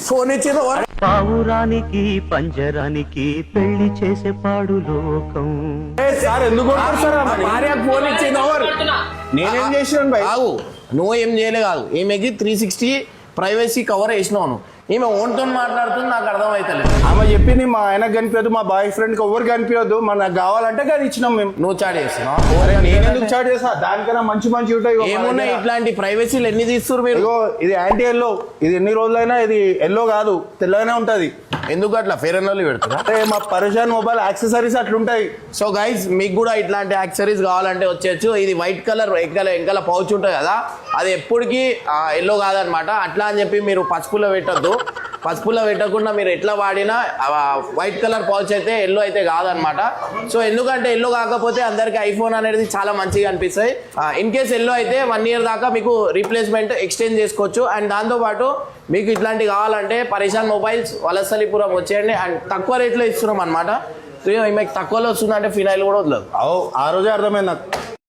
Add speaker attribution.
Speaker 1: Phone ఇచ్చింది
Speaker 2: పావురానికి పంజరానికి పెళ్లి చేసే పాడు లోకం.
Speaker 1: సార్ ఎందుకు భార్యకు ఫోన్ ఇచ్చింది ఎవరు?
Speaker 3: నేనేం చేసినాను భయ్?
Speaker 1: కాదు, నువ్వు ఏం చేయలే కాదు, ఈమెకి 360 ప్రైవసీ కవర్ వేసినావు. ఈమె ఓన్తో మాట్లాడుతుంది, నాకు అర్థమవుతలేదు.
Speaker 3: ఆమె చెప్పింది మా ఆయనకు కనిపించదు, మా బాయ్ ఫ్రెండ్కి ఎవరు కనిపించదు, మనకు కావాలంటే అది ఇచ్చినాం మేము.
Speaker 1: నువ్వు చాట్ చేస్తున్నావు?
Speaker 3: నేను ఎందుకు చాట్ చేస్తా? దానికన్నా మంచి మంచి ఉంటాయి.
Speaker 1: ఏమున్నాయి ఇట్లాంటి ప్రైవసీలు ఎన్ని తీస్తున్నారు మీరు?
Speaker 3: ఇది యాంటీ ఎల్లో, ఇది ఎన్ని రోజులైనా ఇది ఎల్లో కాదు, తెల్లగానే ఉంటది.
Speaker 1: ఎందుకు అట్లా ఫెయిర్ అండ్ లవ్లీ పెడుతున్నా?
Speaker 3: అంటే మా పరేషాన్ మొబైల్ యాక్సెసరీస్ అట్లుంటాయి.
Speaker 1: సో గైస్, మీకు కూడా ఇట్లాంటి యాక్సెసరీస్ కావాలంటే వచ్చేయచ్చు. ఇది వైట్ కలర్ వెనకాల పౌచ్ ఉంటుంది కదా, అది ఎప్పటికీ ఎల్లో కాదనమాట. అట్లా అని చెప్పి మీరు పసుపులో పెట్టద్దు. పసుపులో పెట్టకుండా మీరు ఎట్లా వాడినా వైట్ కలర్ పౌచ్ అయితే ఎల్లో అయితే కాదనమాట. సో ఎందుకంటే ఎల్లో కాకపోతే అందరికి ఐఫోన్ అనేది చాలా మంచిగా అనిపిస్తాయి. ఇన్ కేస్ ఎల్లో అయితే 1 year దాకా మీకు రీప్లేస్మెంట్ ఎక్స్చేంజ్ చేసుకోవచ్చు. అండ్ దాంతోపాటు మీకు ఇట్లాంటివి కావాలంటే పరేషాన్ మొబైల్స్ వలసలిపురం వచ్చేయండి. అండ్ తక్కువ రేట్లో ఇస్తున్నాం అనమాట. మీకు తక్కువలో వస్తుందంటే ఫినాయిల్ కూడా వదలదు.
Speaker 3: ఆ రోజే అర్థమైంది నాకు.